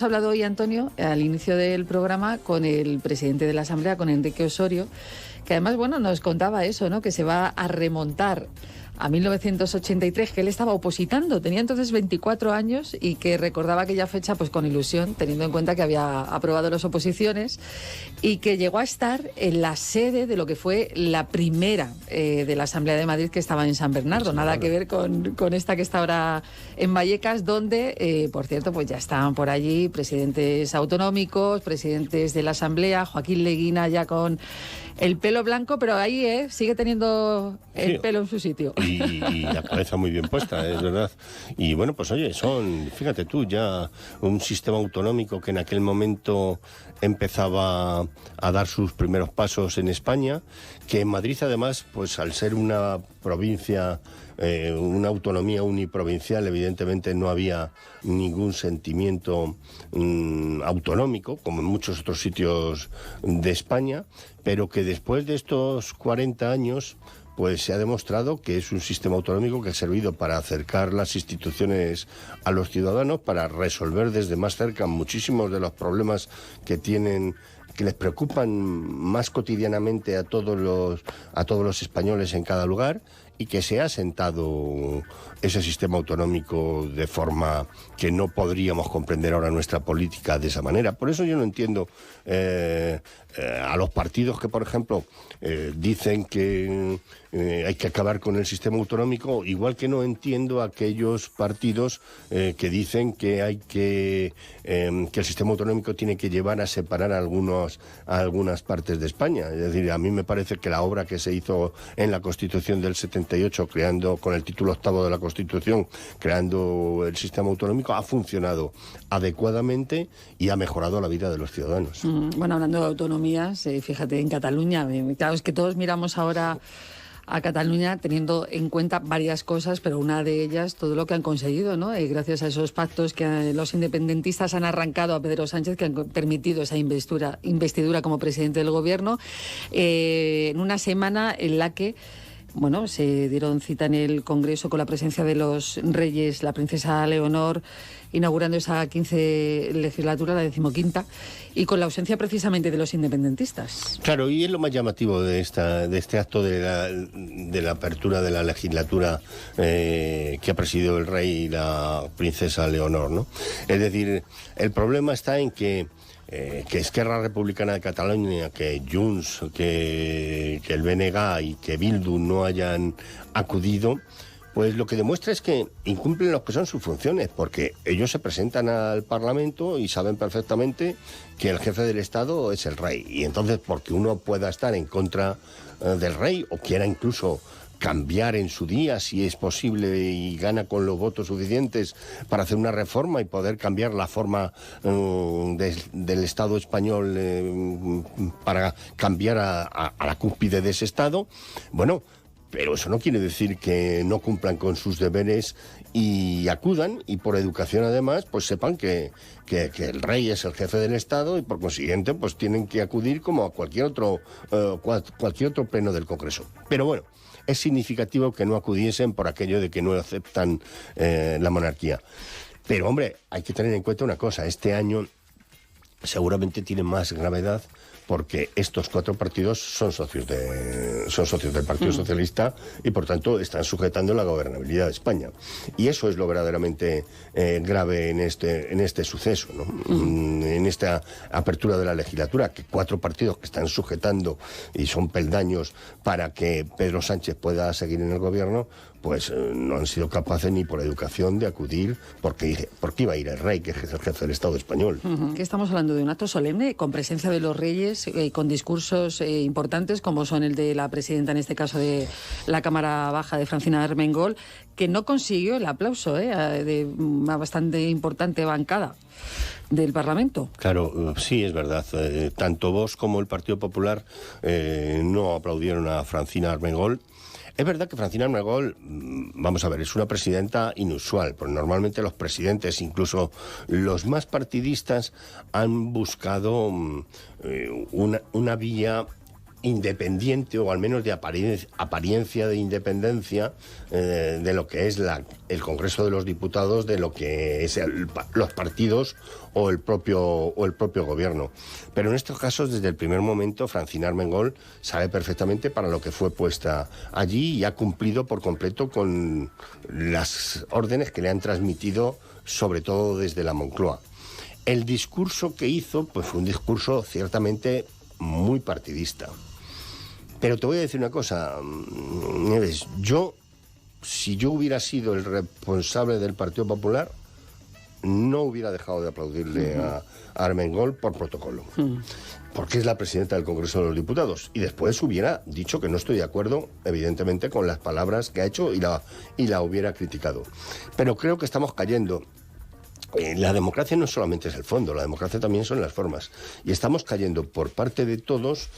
Hemos hablado hoy, Antonio, al inicio del programa con el presidente de la Asamblea, con Enrique Osorio, que además, nos contaba eso, ¿no? Que se va a remontar a 1983, que él estaba opositando, tenía entonces 24 años y que recordaba aquella fecha pues con ilusión, teniendo en cuenta que había aprobado las oposiciones y que llegó a estar en la sede de lo que fue la primera de la Asamblea de Madrid, que estaba en San Bernardo, nada que ver con esta que está ahora en Vallecas, donde, por cierto, pues ya estaban por allí presidentes autonómicos, presidentes de la Asamblea, Joaquín Leguina ya con el pelo blanco, pero ahí sigue teniendo el pelo en su sitio. Y la cabeza muy bien puesta, es verdad. Y bueno, pues oye, fíjate tú, ya un sistema autonómico que en aquel momento empezaba a dar sus primeros pasos en España, que en Madrid además, pues al ser una provincia, una autonomía uniprovincial, evidentemente no había ningún sentimiento autonómico, como en muchos otros sitios de España, pero que después de estos 40 años pues se ha demostrado que es un sistema autonómico que ha servido para acercar las instituciones a los ciudadanos, para resolver desde más cerca muchísimos de los problemas que les preocupan más cotidianamente a todos los españoles en cada lugar, y que se ha asentado ese sistema autonómico de forma que no podríamos comprender ahora nuestra política de esa manera. Por eso yo no entiendo a los partidos que, por ejemplo, dicen que hay que acabar con el sistema autonómico, igual que no entiendo a aquellos partidos que dicen que que el sistema autonómico tiene que llevar a separar a algunas partes de España. Es decir, a mí me parece que la obra que se hizo en la Constitución del 78, creando con el título 8º de la Constitución, creando el sistema autonómico, ha funcionado adecuadamente y ha mejorado la vida de los ciudadanos. Bueno, hablando de autonomías, fíjate, en Cataluña, claro, es que todos miramos ahora a Cataluña teniendo en cuenta varias cosas, pero una de ellas todo lo que han conseguido, ¿no? Gracias a esos pactos que los independentistas han arrancado a Pedro Sánchez, que han permitido esa investidura como presidente del gobierno, en una semana en la que se dieron cita en el Congreso con la presencia de los reyes, la princesa Leonor, inaugurando esa 15 legislatura, la 15ª, y con la ausencia precisamente de los independentistas. Claro, y es lo más llamativo de este acto de la apertura de la legislatura que ha presidido el rey y la princesa Leonor, ¿no? Es decir, el problema está en que Esquerra Republicana de Cataluña, que Junts, que el BNG y que Bildu no hayan acudido, pues lo que demuestra es que incumplen lo que son sus funciones, porque ellos se presentan al Parlamento y saben perfectamente que el jefe del Estado es el rey. Y entonces, porque uno pueda estar en contra del rey o quiera incluso cambiar en su día, si es posible, y gana con los votos suficientes para hacer una reforma y poder cambiar la forma del Estado español para cambiar a la cúspide de ese Estado, pero eso no quiere decir que no cumplan con sus deberes y acudan, y por educación además, pues sepan que el rey es el jefe del Estado y por consiguiente pues tienen que acudir como a cualquier otro pleno del Congreso. Pero bueno, es significativo que no acudiesen por aquello de que no aceptan la monarquía. Pero hombre, hay que tener en cuenta una cosa, este año seguramente tiene más gravedad porque estos 4 partidos son socios del Partido Socialista y por tanto están sujetando la gobernabilidad de España. Y eso es lo verdaderamente grave en este suceso, ¿no? En esta apertura de la legislatura, que 4 partidos que están sujetando y son peldaños para que Pedro Sánchez pueda seguir en el gobierno, pues no han sido capaces ni por educación de acudir porque iba a ir el rey, que es el jefe del Estado español. Que estamos hablando de un acto solemne con presencia de los reyes, con discursos importantes como son el de la presidenta, en este caso de la Cámara Baja, de Francina Armengol, que no consiguió el aplauso de una bastante importante bancada del Parlamento. Claro, sí, es verdad. Tanto Vox como el Partido Popular no aplaudieron a Francina Armengol. Es verdad que Francina Armengol, vamos a ver, es una presidenta inusual, porque normalmente los presidentes, incluso los más partidistas, han buscado una vía independiente, o al menos de apariencia de independencia, de lo que es el Congreso de los Diputados, de lo que es los partidos o el propio gobierno. Pero en estos casos, desde el primer momento, Francina Armengol sabe perfectamente para lo que fue puesta allí y ha cumplido por completo con las órdenes que le han transmitido, sobre todo desde la Moncloa. El discurso que hizo, pues fue un discurso ciertamente muy partidista. Pero te voy a decir una cosa, Nieves, si yo hubiera sido el responsable del Partido Popular, no hubiera dejado de aplaudirle a Armengol por protocolo, porque es la presidenta del Congreso de los Diputados, y después hubiera dicho que no estoy de acuerdo, evidentemente, con las palabras que ha hecho y la hubiera criticado. Pero creo que estamos cayendo. La democracia no solamente es el fondo, la democracia también son las formas. Y estamos cayendo por parte de todos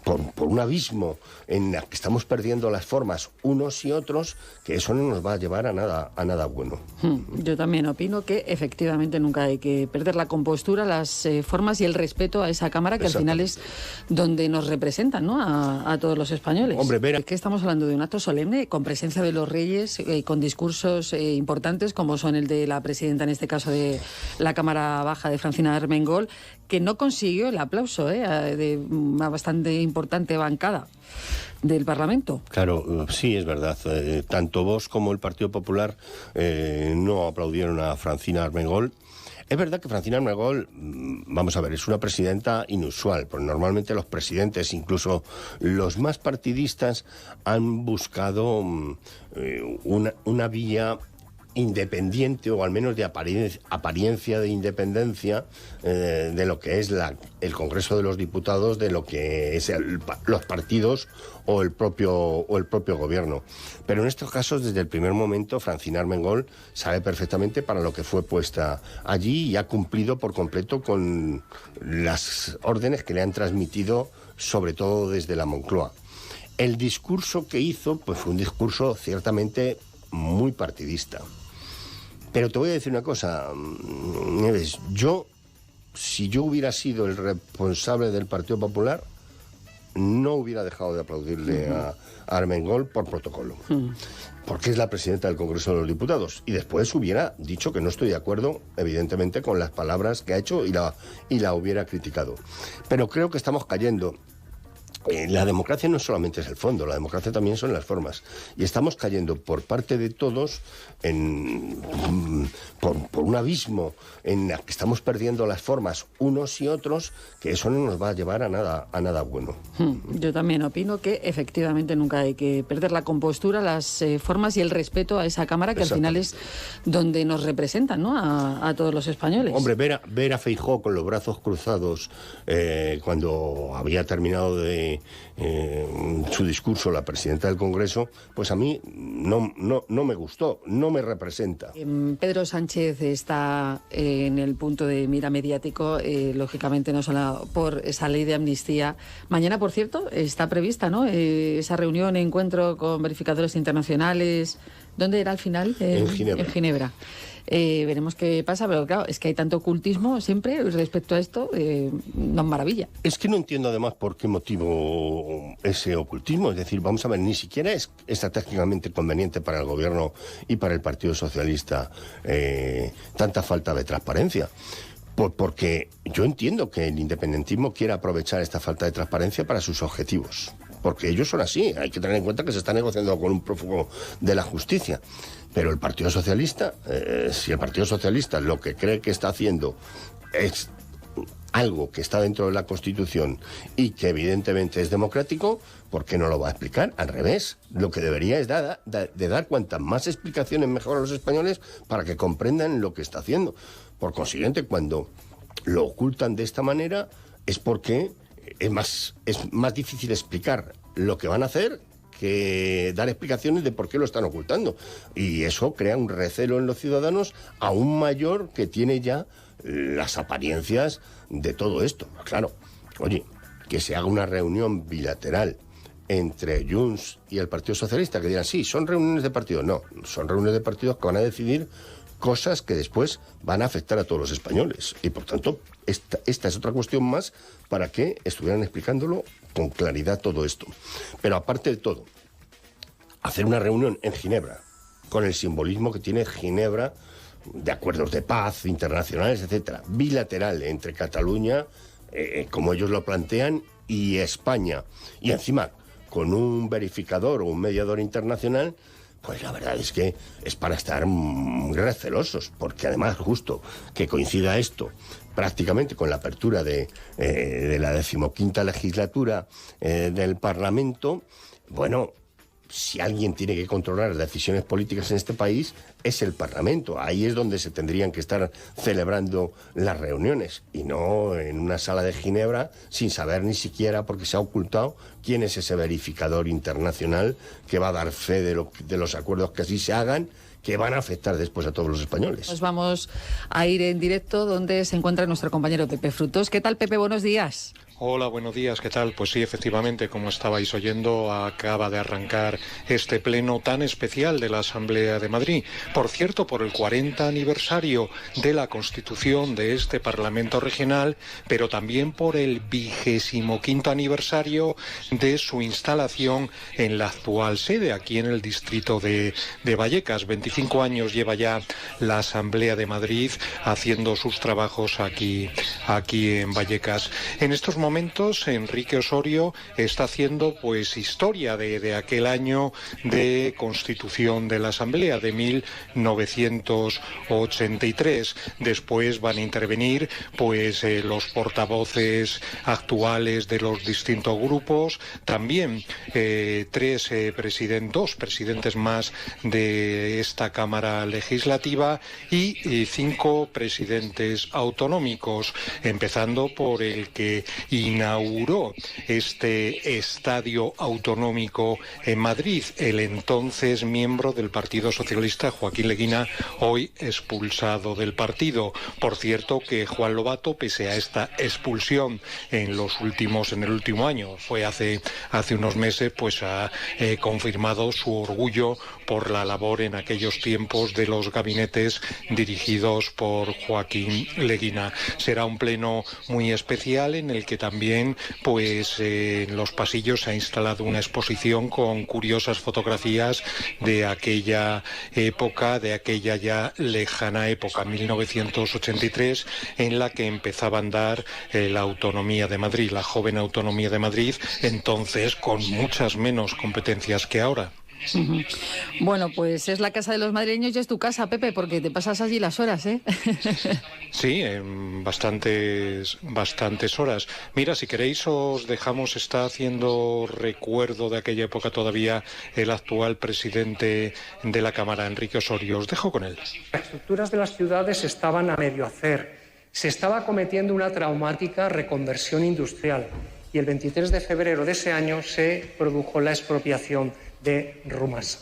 por un abismo en el que estamos perdiendo las formas unos y otros, que eso no nos va a llevar a nada bueno. Yo también opino que efectivamente nunca hay que perder la compostura, las formas y el respeto a esa Cámara, que Exacto. al final es donde nos representan, ¿no? A todos los españoles. Hombre, Vera. Es que estamos hablando de un acto solemne, con presencia de los reyes, con discursos importantes, como son el de la presidenta, en este caso de la Cámara Baja, de Francina Armengol, que no consiguió el aplauso de una bastante importante bancada del Parlamento. Claro, sí, es verdad. Tanto Vox como el Partido Popular no aplaudieron a Francina Armengol. Es verdad que Francina Armengol, vamos a ver, es una presidenta inusual, porque normalmente los presidentes, incluso los más partidistas, han buscado una vía independiente, o al menos de apariencia de independencia, de lo que es el Congreso de los Diputados, de lo que es los partidos o el propio gobierno. Pero en estos casos, desde el primer momento, Francina Armengol sabe perfectamente para lo que fue puesta allí y ha cumplido por completo con las órdenes que le han transmitido, sobre todo desde la Moncloa. El discurso que hizo, pues fue un discurso ciertamente muy partidista. Pero te voy a decir una cosa, Nieves, si yo hubiera sido el responsable del Partido Popular, no hubiera dejado de aplaudirle a Armengol por protocolo, porque es la presidenta del Congreso de los Diputados, y después hubiera dicho que no estoy de acuerdo, evidentemente, con las palabras que ha hecho y la hubiera criticado. Pero creo que estamos cayendo. La democracia no solamente es el fondo, la democracia también son las formas. Y estamos cayendo por parte de todos por un abismo en el que estamos perdiendo las formas unos y otros, que eso no nos va a llevar a nada bueno. Yo también opino que efectivamente nunca hay que perder la compostura, las formas y el respeto a esa Cámara, que Exacto. al final es donde nos representan, ¿no? A todos los españoles. Hombre, ver a Feijóo con los brazos cruzados cuando había terminado de su discurso la presidenta del Congreso, pues a mí no me gustó, no me representa. Pedro Sánchez está en el punto de mira mediático, lógicamente no solo por esa ley de amnistía. Mañana, por cierto, está prevista, ¿no? Esa reunión, encuentro con verificadores internacionales. ¿Dónde era al final? En Ginebra. En Ginebra. Veremos qué pasa, pero claro, es que hay tanto ocultismo siempre respecto a esto, nos maravilla. Es que no entiendo además por qué motivo ese ocultismo. Es decir, vamos a ver, ni siquiera es estratégicamente conveniente para el Gobierno y para el Partido Socialista tanta falta de transparencia. Porque yo entiendo que el independentismo quiere aprovechar esta falta de transparencia para sus objetivos. Porque ellos son así. Hay que tener en cuenta que se está negociando con un prófugo de la justicia. Pero el Partido Socialista, si el Partido Socialista lo que cree que está haciendo es algo que está dentro de la Constitución y que evidentemente es democrático, ¿por qué no lo va a explicar? Al revés, lo que debería es dar cuantas más explicaciones mejor a los españoles para que comprendan lo que está haciendo. Por consiguiente, cuando lo ocultan de esta manera es porque es más difícil explicar lo que van a hacer que dar explicaciones de por qué lo están ocultando. Y eso crea un recelo en los ciudadanos aún mayor que tiene ya las apariencias de todo esto. Claro, oye, que se haga una reunión bilateral entre Junts y el Partido Socialista, que digan, sí, son reuniones de partidos. No, son reuniones de partidos que van a decidir cosas que después van a afectar a todos los españoles. Y por tanto, esta es otra cuestión más para que estuvieran explicándolo con claridad todo esto. Pero aparte de todo, hacer una reunión en Ginebra, con el simbolismo que tiene Ginebra, de acuerdos de paz internacionales, etcétera, bilateral entre Cataluña, como ellos lo plantean, y España, y encima con un verificador o un mediador internacional, pues la verdad es que es para estar muy recelosos, porque además justo que coincida esto prácticamente con la apertura de la 15ª legislatura del Parlamento, bueno, si alguien tiene que controlar las decisiones políticas en este país, es el Parlamento. Ahí es donde se tendrían que estar celebrando las reuniones, y no en una sala de Ginebra sin saber ni siquiera, porque se ha ocultado, quién es ese verificador internacional que va a dar fe de los acuerdos que así se hagan, que van a afectar después a todos los españoles. Nos vamos a ir en directo donde se encuentra nuestro compañero Pepe Frutos. ¿Qué tal, Pepe? Buenos días. Hola, buenos días, ¿qué tal? Pues sí, efectivamente, como estabais oyendo, acaba de arrancar este pleno tan especial de la Asamblea de Madrid. Por cierto, por el 40 aniversario de la constitución de este Parlamento regional, pero también por el 25º aniversario de su instalación en la actual sede, aquí en el distrito de Vallecas. 25 años lleva ya la Asamblea de Madrid haciendo sus trabajos aquí en Vallecas. En estos momentos Enrique Osorio está haciendo pues historia de aquel año de constitución de la Asamblea de 1983. Después van a intervenir pues los portavoces actuales de los distintos grupos, también dos presidentes más de esta Cámara Legislativa y 5 presidentes autonómicos, empezando por el que inauguró este estadio autonómico en Madrid, el entonces miembro del Partido Socialista Joaquín Leguina, hoy expulsado del partido. Por cierto que Juan Lobato, pese a esta expulsión en el último año, fue hace unos meses, pues ha confirmado su orgullo por la labor en aquellos tiempos de los gabinetes dirigidos por Joaquín Leguina. Será un pleno muy especial en el que también pues en los pasillos se ha instalado una exposición con curiosas fotografías de aquella época, de aquella ya lejana época, 1983, en la que empezaba a andar la autonomía de Madrid, la joven autonomía de Madrid, entonces con muchas menos competencias que ahora. Bueno, pues es la casa de los madrileños y es tu casa, Pepe, porque te pasas allí las horas, ¿eh? Sí, bastantes horas. Mira, si queréis os dejamos, está haciendo recuerdo de aquella época todavía el actual presidente de la Cámara, Enrique Osorio. Os dejo con él. Las estructuras de las ciudades estaban a medio hacer. Se estaba cometiendo una traumática reconversión industrial y el 23 de febrero de ese año se produjo la expropiación de Rumasa.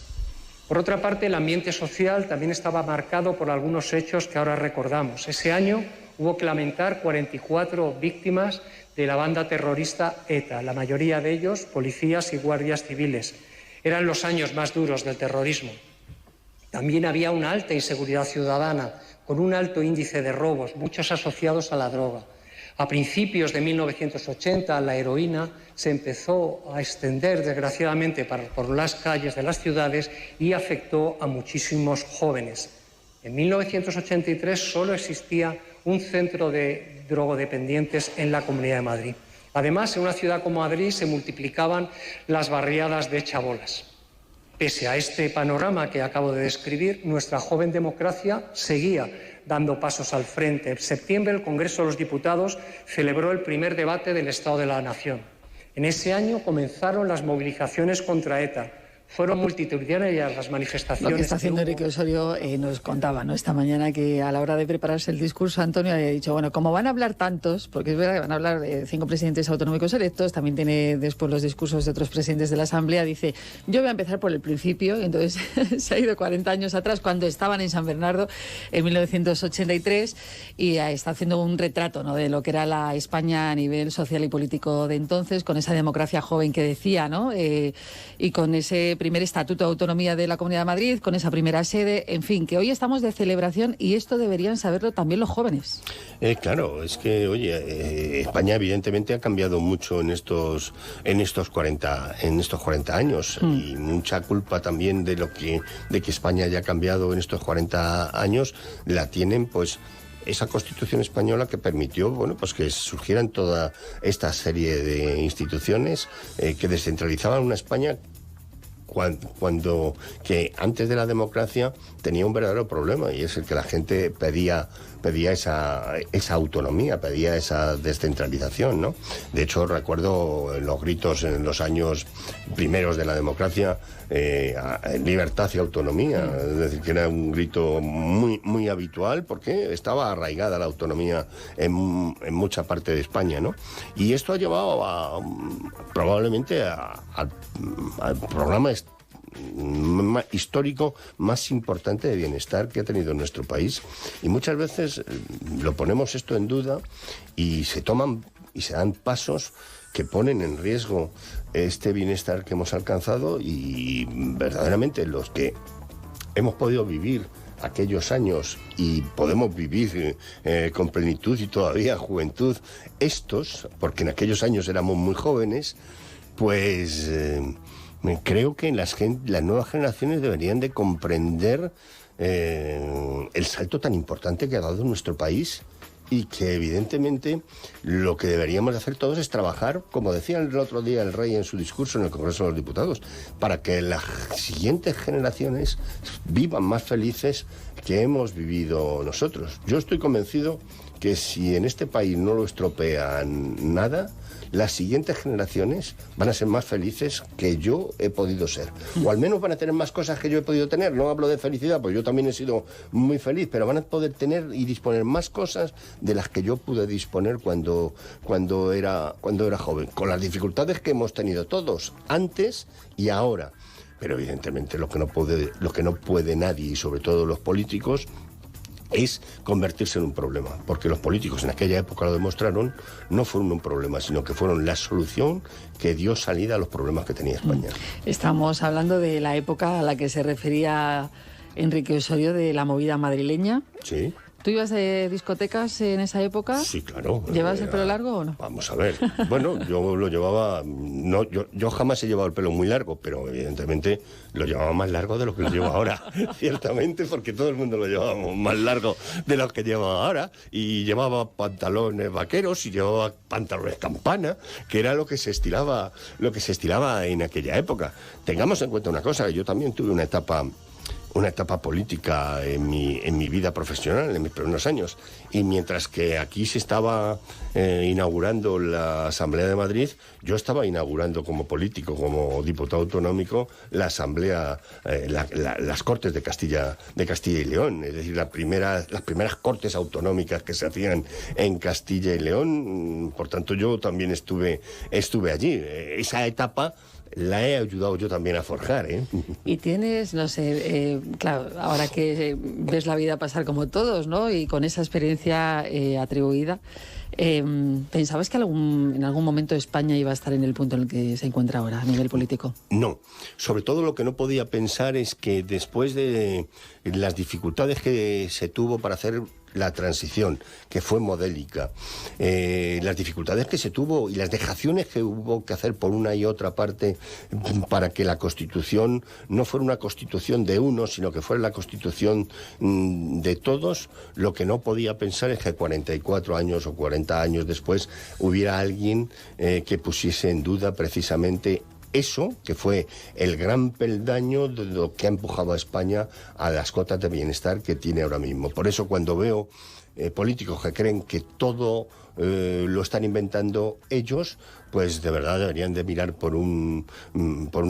Por otra parte, el ambiente social también estaba marcado por algunos hechos que ahora recordamos. Ese año hubo que lamentar 44 víctimas de la banda terrorista ETA, la mayoría de ellos policías y guardias civiles. Eran los años más duros del terrorismo. También había una alta inseguridad ciudadana, con un alto índice de robos, muchos asociados a la droga. A principios de 1980, la heroína se empezó a extender, desgraciadamente, por las calles de las ciudades y afectó a muchísimos jóvenes. En 1983 solo existía un centro de drogodependientes en la Comunidad de Madrid. Además, en una ciudad como Madrid se multiplicaban las barriadas de chabolas. Pese a este panorama que acabo de describir, nuestra joven democracia seguía dando pasos al frente. En septiembre, el Congreso de los Diputados celebró el primer debate del Estado de la Nación. En ese año comenzaron las movilizaciones contra ETA. Fueron multitudinarias las manifestaciones. Lo que está haciendo Enrique Osorio nos contaba, ¿no?, esta mañana, que a la hora de prepararse el discurso, Antonio había dicho, bueno, como van a hablar tantos, porque es verdad que van a hablar 5 presidentes autonómicos electos, también tiene después los discursos de otros presidentes de la Asamblea, dice, yo voy a empezar por el principio, y entonces se ha ido 40 años atrás, cuando estaban en San Bernardo, en 1983, y está haciendo un retrato, ¿no?, de lo que era la España a nivel social y político de entonces, con esa democracia joven que decía, ¿no?, y con ese primer Estatuto de Autonomía de la Comunidad de Madrid, con esa primera sede, en fin, que hoy estamos de celebración y esto deberían saberlo también los jóvenes. Claro, es que, oye, España evidentemente ha cambiado mucho en estos 40 años y mucha culpa también de que España haya cambiado en estos 40 años la tienen, pues, esa Constitución española que permitió, bueno, pues que surgieran toda esta serie de instituciones que descentralizaban una España cuando que antes de la democracia tenía un verdadero problema, y es el que la gente pedía esa autonomía, pedía esa descentralización, ¿no? De hecho, recuerdo los gritos en los años primeros de la democracia, libertad y autonomía, es decir, que era un grito muy, muy habitual porque estaba arraigada la autonomía en mucha parte de España, ¿no? Y esto ha llevado probablemente al programa histórico más importante de bienestar que ha tenido nuestro país, y muchas veces lo ponemos esto en duda y se toman y se dan pasos que ponen en riesgo este bienestar que hemos alcanzado, y verdaderamente los que hemos podido vivir aquellos años y podemos vivir con plenitud y todavía juventud porque en aquellos años éramos muy jóvenes, pues creo que las nuevas generaciones deberían de comprender el salto tan importante que ha dado nuestro país, y que evidentemente lo que deberíamos de hacer todos es trabajar, como decía el otro día el rey en su discurso en el Congreso de los Diputados, para que las siguientes generaciones vivan más felices que hemos vivido nosotros. Yo estoy convencido que si en este país no lo estropean nada, las siguientes generaciones van a ser más felices que yo he podido ser. O al menos van a tener más cosas que yo he podido tener. No hablo de felicidad, pues yo también he sido muy feliz, pero van a poder tener y disponer más cosas de las que yo pude disponer cuando era joven, con las dificultades que hemos tenido todos, antes y ahora. Pero evidentemente lo que no puede nadie, y sobre todo los políticos, es convertirse en un problema, porque los políticos en aquella época lo demostraron, no fueron un problema, sino que fueron la solución que dio salida a los problemas que tenía España. Estamos hablando de la época a la que se refería Enrique Osorio, de la movida madrileña. Sí. ¿Tú ibas de discotecas en esa época? Sí, claro. ¿Llevabas el pelo largo o no? Vamos a ver. Bueno, yo lo llevaba... No, yo jamás he llevado el pelo muy largo, pero evidentemente lo llevaba más largo de lo que lo llevo ahora. Ciertamente, porque todo el mundo lo llevábamos más largo de lo que lleva ahora. Y llevaba pantalones vaqueros y llevaba pantalones campana, que era lo que se estilaba en aquella época. Tengamos en cuenta una cosa, yo también tuve una etapa política en mi vida profesional, en mis primeros años. Y mientras que aquí se estaba inaugurando la Asamblea de Madrid, yo estaba inaugurando como político, como diputado autonómico, la Asamblea, las Cortes de Castilla y León. Es decir, las primeras Cortes autonómicas que se hacían en Castilla y León. Por tanto, yo también estuve allí. Esa etapa la he ayudado yo también a forjar, ¿eh? Y tienes, no sé, claro, ahora que ves la vida pasar como todos, ¿no? Y con esa experiencia atribuida, ¿pensabas que en algún momento España iba a estar en el punto en el que se encuentra ahora a nivel político? No. Sobre todo lo que no podía pensar es que después de las dificultades que se tuvo para hacer la transición, que fue modélica, las dificultades que se tuvo y las dejaciones que hubo que hacer por una y otra parte para que la Constitución no fuera una Constitución de unos, sino que fuera la Constitución de todos, lo que no podía pensar es que 44 años o 40 años después hubiera alguien que pusiese en duda precisamente eso, que fue el gran peldaño de lo que ha empujado a España a las cotas de bienestar que tiene ahora mismo. Por eso cuando veo políticos que creen que todo lo están inventando ellos, pues de verdad deberían de mirar por un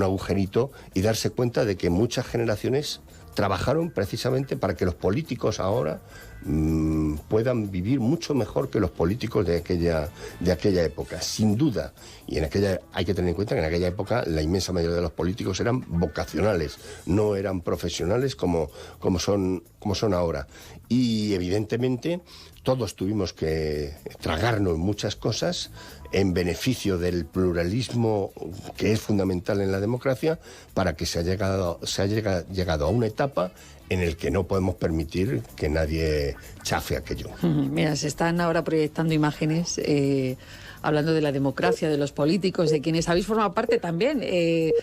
agujerito y darse cuenta de que muchas generaciones trabajaron precisamente para que los políticos ahora puedan vivir mucho mejor que los políticos de aquella época, sin duda. Y hay que tener en cuenta que en aquella época la inmensa mayoría de los políticos eran vocacionales, no eran profesionales como son ahora. Y evidentemente todos tuvimos que tragarnos muchas cosas en beneficio del pluralismo que es fundamental en la democracia, para que se haya llegado a una etapa en el que no podemos permitir que nadie chafe aquello. Mira, se están ahora proyectando imágenes hablando de la democracia, de los políticos, de quienes habéis formado parte también de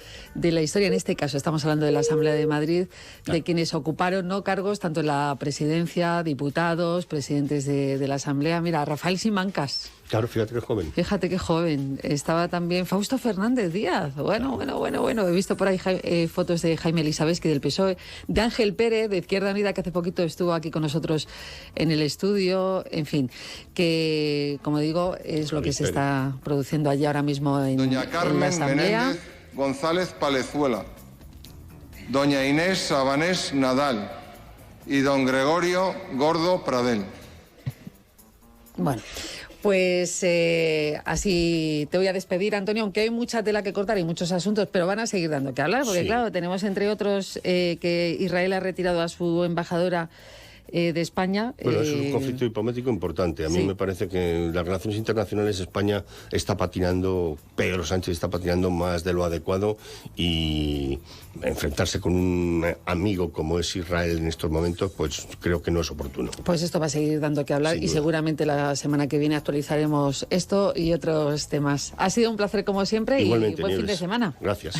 la historia. En este caso estamos hablando de la Asamblea de Madrid, de quienes ocuparon cargos tanto en la presidencia, diputados, presidentes de la Asamblea. Mira, Rafael Simancas. Claro, fíjate qué joven. Fíjate qué joven. Estaba también Fausto Fernández Díaz. Bueno. He visto por ahí fotos de Jaime Elisabetsky del PSOE, de Ángel Pérez, de Izquierda Unida, que hace poquito estuvo aquí con nosotros en el estudio. En fin, que, como digo, es lo que se está produciendo allí ahora mismo en Doña Carmen la Asamblea. Menéndez González Palezuela, doña Inés Sabanés Nadal y don Gregorio Gordo Pradel. Bueno, pues así te voy a despedir, Antonio, aunque hay mucha tela que cortar y muchos asuntos, pero van a seguir dando que hablar, porque claro, tenemos entre otros que Israel ha retirado a su embajadora de España. Bueno, es un conflicto diplomático importante. A mí me parece que en las relaciones internacionales España está patinando, Pedro Sánchez está patinando más de lo adecuado, y enfrentarse con un amigo como es Israel en estos momentos, pues creo que no es oportuno. Pues esto va a seguir dando que hablar, y seguramente la semana que viene actualizaremos esto y otros temas. Ha sido un placer como siempre. Igualmente, y buen fin de semana. Gracias.